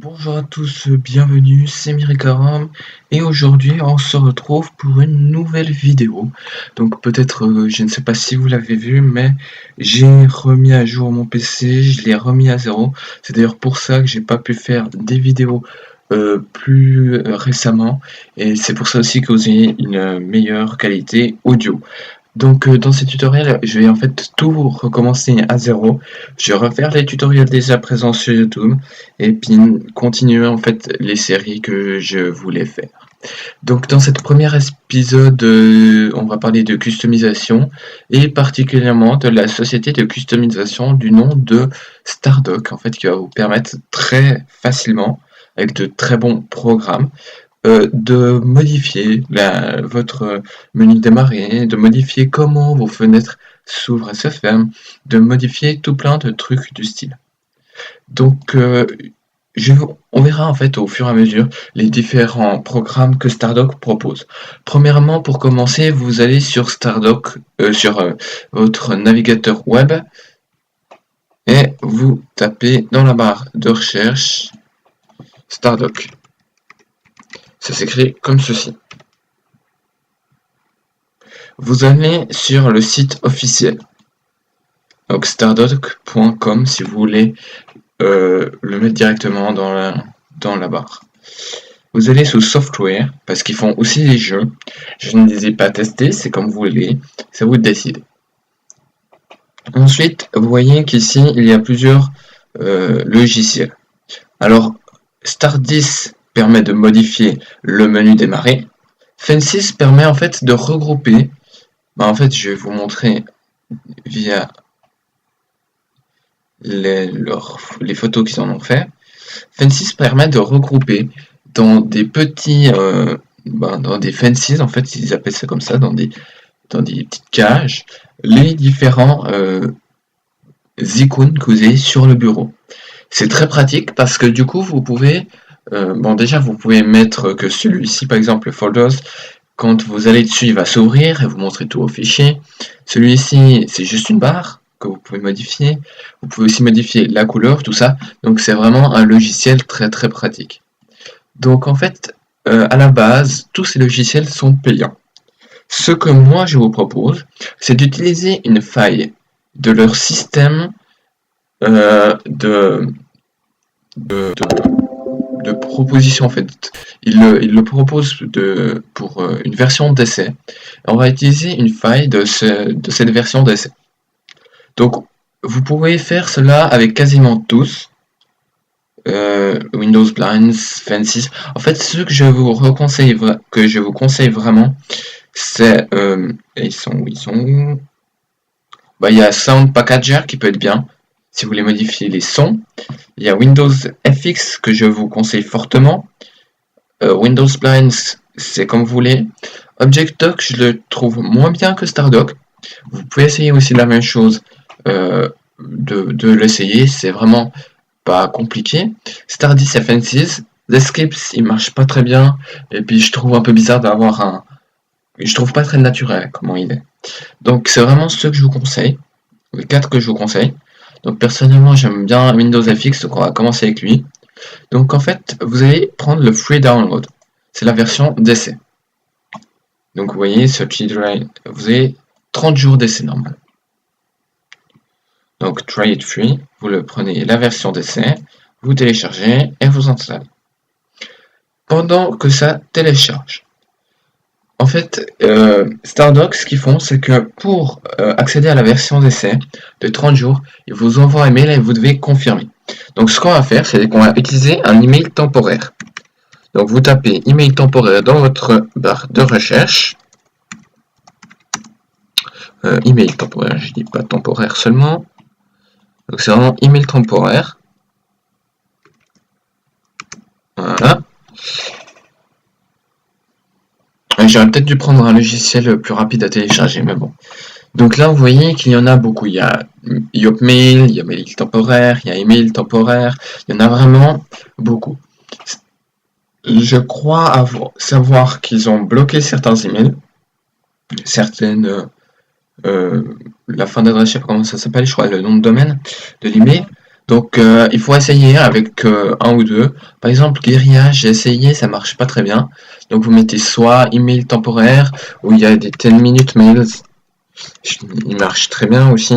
Bonjour à tous, bienvenue, c'est Mirikaram et aujourd'hui on se retrouve pour une nouvelle vidéo. Donc peut-être, je ne sais pas si vous l'avez vu, mais j'ai remis à jour mon PC, je l'ai remis à zéro. C'est d'ailleurs pour ça que j'ai pas pu faire des vidéos plus récemment et c'est pour ça aussi que vous ayez une meilleure qualité audio. Donc dans ces tutoriels, je vais en fait tout recommencer à zéro. Je vais refaire les tutoriels déjà présents sur YouTube et puis continuer en fait les séries que je voulais faire. Donc dans cette première épisode, on va parler de customisation et particulièrement de la société de customisation du nom de Stardock, en fait, qui va vous permettre très facilement, avec de très bons programmes, de modifier votre menu démarrer, de modifier comment vos fenêtres s'ouvrent et se ferment, de modifier tout plein de trucs du style. Donc, on verra en fait au fur et à mesure les différents programmes que Stardock propose. Premièrement, pour commencer, vous allez sur Stardock, sur votre navigateur web, et vous tapez dans la barre de recherche Stardock. Ça s'écrit comme ceci. Vous allez sur le site officiel, donc stardock.com si vous voulez le mettre directement dans la barre. Vous allez sous software, parce qu'ils font aussi des jeux. Je ne les ai pas testés, c'est comme vous voulez, c'est à vous de décider. Ensuite, vous voyez qu'ici, il y a plusieurs logiciels. Alors, Stardis permet de modifier le menu démarrer. Fences permet en fait de regrouper. En fait, je vais vous montrer via les photos qu'ils en ont fait. Fences permet de regrouper dans des petits, dans des fences, en fait, ils appellent ça comme ça, dans des petites cages, les différents icônes que vous avez sur le bureau. C'est très pratique parce que du coup, vous pouvez, déjà, vous pouvez mettre que celui-ci, par exemple, le Folders, quand vous allez dessus, il va s'ouvrir et vous montrer tous vos fichiers. Celui-ci, c'est juste une barre que vous pouvez modifier. Vous pouvez aussi modifier la couleur, tout ça. Donc, c'est vraiment un logiciel très, très pratique. Donc, en fait, à la base, tous ces logiciels sont payants. Ce que moi, je vous propose, c'est d'utiliser une faille de leur système de proposition en fait. Il le propose pour une version d'essai. On va utiliser une faille de cette version d'essai. Donc vous pouvez faire cela avec quasiment tous. Windows Blinds, Fences. En fait, ce que je vous conseille vraiment, c'est ils sont où? Il y a Sound Packager qui peut être bien si vous voulez modifier les sons. Il y a Windows FX que je vous conseille fortement. Windows Blinds, c'est comme vous voulez. ObjectDock, je le trouve moins bien que Stardock. Vous pouvez essayer aussi la même chose, de l'essayer. C'est vraiment pas compliqué. Stardis Fences, Escapes, il marche pas très bien. Et puis je trouve un peu bizarre d'avoir je trouve pas très naturel comment il est. Donc c'est vraiment ce que je vous conseille. Les 4 que je vous conseille. Donc personnellement j'aime bien Windows FX, donc on va commencer avec lui. Donc en fait vous allez prendre le free download. C'est la version d'essai. Donc vous voyez ce Drive, vous avez 30 jours d'essai normal. Donc try it free, vous le prenez la version d'essai, vous téléchargez et vous installez. Pendant que ça télécharge, en fait, Stardock, ce qu'ils font, c'est que pour accéder à la version d'essai de 30 jours, ils vous envoient un mail et vous devez confirmer. Donc, ce qu'on va faire, c'est qu'on va utiliser un email temporaire. Donc, vous tapez email temporaire dans votre barre de recherche. Email temporaire, je dis pas temporaire seulement. Donc, c'est vraiment email temporaire. Voilà. J'aurais peut-être dû prendre un logiciel plus rapide à télécharger, mais bon. Donc là, vous voyez qu'il y en a beaucoup. Il y a Yopmail, il y a Mail temporaire, il y a Email temporaire. Il y en a vraiment beaucoup. Je crois savoir qu'ils ont bloqué certains emails. La fin d'adresse, je sais pas comment ça s'appelle, je crois le nom de domaine de l'email. Donc il faut essayer avec un ou deux. Par exemple, Guerilla, j'ai essayé, ça marche pas très bien. Donc vous mettez soit email temporaire, où il y a des 10 minutes mails. Il marche très bien aussi.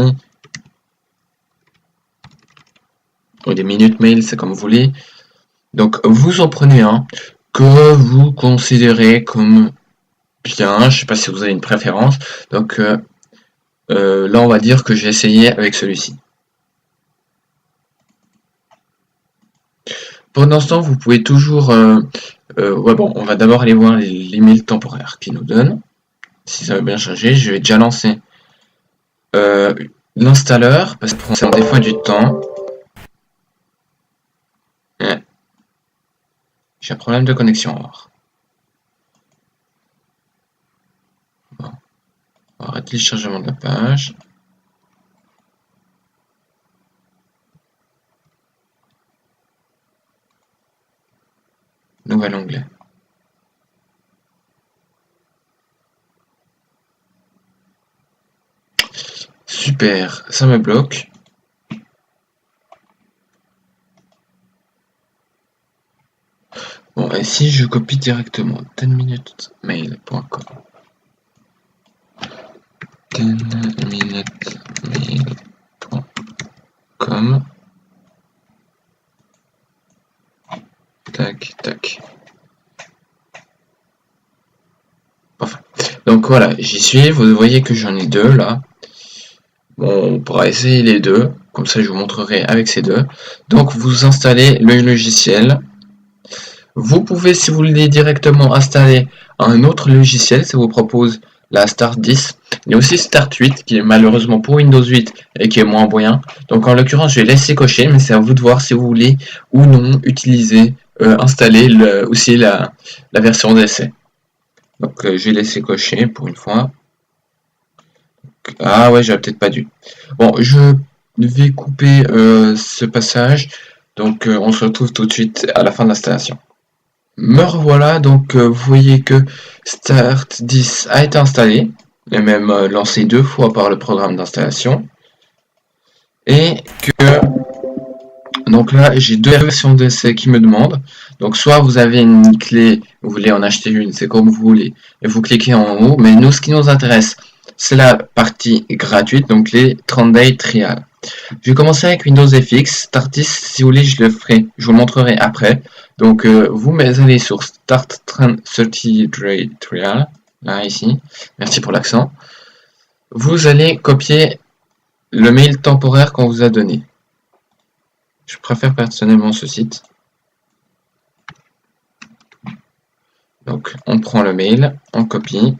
Ou des minutes mails, c'est comme vous voulez. Donc vous en prenez un que vous considérez comme bien. Je sais pas si vous avez une préférence. Donc là, on va dire que j'ai essayé avec celui-ci. Pendant ce temps, vous pouvez toujours... ouais, bon, on va d'abord aller voir les mails temporaires qu'ils nous donnent. Si ça veut bien changer, je vais déjà lancer l'installeur, parce que ça prend des fois du temps. Ouais. J'ai un problème de connexion. Alors. Bon. On va arrêter le chargement de la page. Nouvel onglet. Super, ça me bloque. Bon, et si je copie directement 10minutesmail.com 10minutesmail.com tac, tac. Enfin, donc voilà, j'y suis. Vous voyez que j'en ai deux là. Bon, on pourra essayer les deux. Comme ça, je vous montrerai avec ces deux. Donc, vous installez le logiciel. Vous pouvez, si vous voulez, directement installer un autre logiciel. Ça vous propose la Start 10. Il y a aussi Start 8 qui est malheureusement pour Windows 8 et qui est moins bien. Donc en l'occurrence, je vais laisser cocher, mais c'est à vous de voir si vous voulez ou non utiliser, installer aussi la version d'essai. Donc je vais laisser cocher pour une fois. Ah ouais, j'aurais peut-être pas dû. Bon, je vais couper ce passage. Donc on se retrouve tout de suite à la fin de l'installation. Me revoilà, donc vous voyez que Start 10 a été installé, et même lancé 2 fois par le programme d'installation. Et que donc là j'ai deux versions d'essai qui me demandent. Donc soit vous avez une clé, vous voulez en acheter une, c'est comme vous voulez, et vous cliquez en haut, mais nous ce qui nous intéresse, c'est la partie gratuite, donc les 30 Day Trial. Je vais commencer avec Windows FX. Start 10, si vous voulez, je le ferai, je vous le montrerai après. Donc, vous allez sur Start 30 Day Trial, là, ici. Merci pour l'accent. Vous allez copier le mail temporaire qu'on vous a donné. Je préfère personnellement ce site. Donc, on prend le mail, on copie.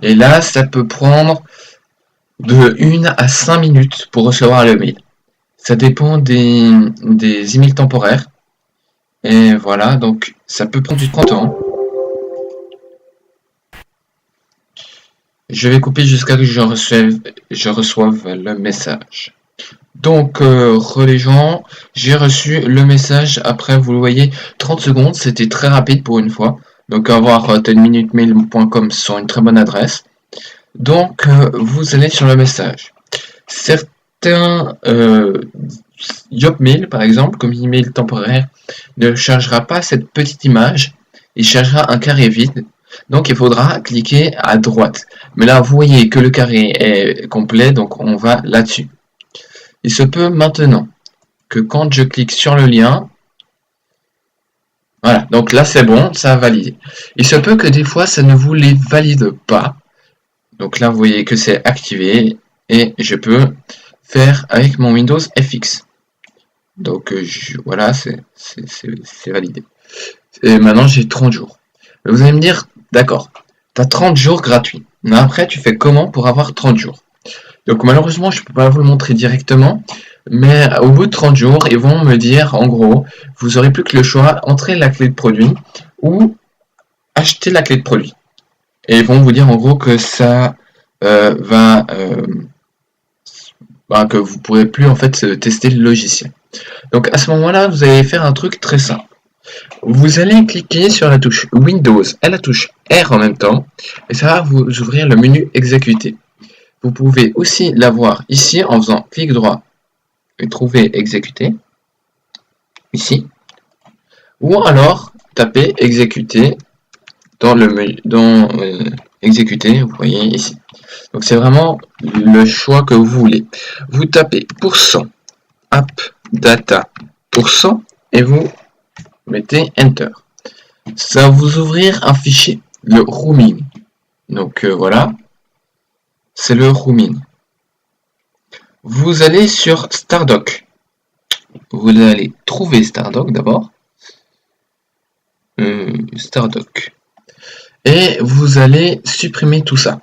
Et là, ça peut prendre de 1 à 5 minutes pour recevoir le mail. Ça dépend des emails temporaires. Et voilà, donc ça peut prendre du temps. Je vais couper jusqu'à ce que je reçoive le message. Donc, les gens, j'ai reçu le message après, vous le voyez, 30 secondes, c'était très rapide pour une fois. Donc, avoir 10minutesmail.com sur une très bonne adresse. Donc, vous allez sur le message. Certains Yopmail, par exemple, comme email temporaire, ne chargera pas cette petite image, il chargera un carré vide. Donc, il faudra cliquer à droite. Mais là, vous voyez que le carré est complet, donc on va là-dessus. Il se peut maintenant que quand je clique sur le lien, voilà, donc là c'est bon, ça a validé. Il se peut que des fois ça ne vous les valide pas. Donc là vous voyez que c'est activé et je peux faire avec mon Windows FX. Donc voilà, c'est validé. Et maintenant j'ai 30 jours. Vous allez me dire, d'accord, tu as 30 jours gratuits. Mais après tu fais comment pour avoir 30 jours? Donc malheureusement je ne peux pas vous le montrer directement. Mais au bout de 30 jours, ils vont me dire, en gros, vous aurez plus que le choix, entrer la clé de produit ou acheter la clé de produit. Et ils vont vous dire, en gros, que ça que vous ne pourrez plus, en fait, tester le logiciel. Donc, à ce moment-là, vous allez faire un truc très simple. Vous allez cliquer sur la touche Windows et la touche R en même temps, et ça va vous ouvrir le menu exécuter. Vous pouvez aussi l'avoir ici en faisant clic droit et trouver exécuter ici, ou alors taper exécuter dans le menu, exécuter, vous voyez ici. Donc c'est vraiment le choix que vous voulez. Vous tapez %appdata %, et vous mettez enter. Ça va vous ouvrir un fichier, le rooming. Donc voilà, c'est le rooming. Vous allez sur Stardock. Vous allez trouver Stardock d'abord. Stardock. Et vous allez supprimer tout ça.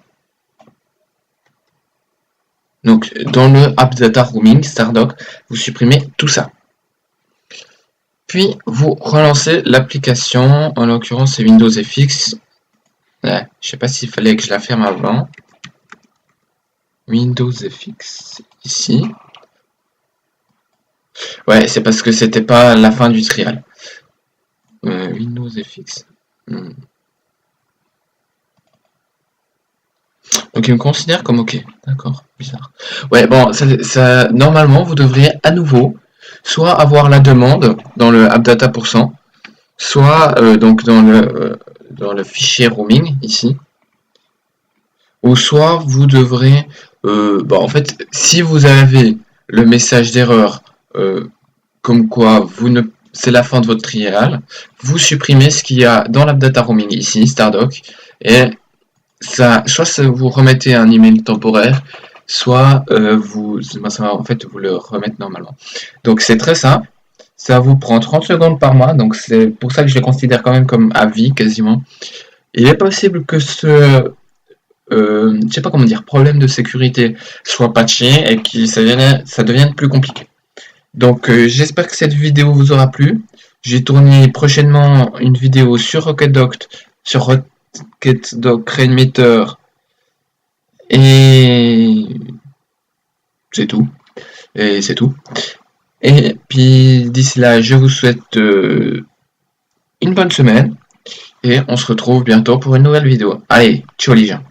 Donc dans le AppData Rooming, Stardock, vous supprimez tout ça. Puis vous relancez l'application, en l'occurrence c'est Windows FX. Ouais, je sais pas s'il fallait que je la ferme avant. Windows FX, ici. Ouais, c'est parce que c'était pas la fin du trial. Windows FX. Donc il me considère comme OK. D'accord, bizarre. Ouais, bon, ça, normalement, vous devriez à nouveau soit avoir la demande dans le AppData %, soit donc dans le fichier roaming ici, ou soit vous devrez, en fait, si vous avez le message d'erreur comme quoi c'est la fin de votre trial, vous supprimez ce qu'il y a dans l'AppData Roaming ici, Stardock, et ça, soit vous remettez un email temporaire, soit ça va en fait vous le remettre normalement. Donc c'est très simple, ça vous prend 30 secondes par mois, donc c'est pour ça que je le considère quand même comme à vie quasiment. Il est possible que je sais pas comment dire, problème de sécurité soit patché et que ça devienne plus compliqué. Donc j'espère que cette vidéo vous aura plu. J'ai tourné prochainement une vidéo sur RocketDock, Rainmeter, et c'est tout. Et c'est tout. Et puis d'ici là, je vous souhaite une bonne semaine et on se retrouve bientôt pour une nouvelle vidéo. Allez, ciao les gens.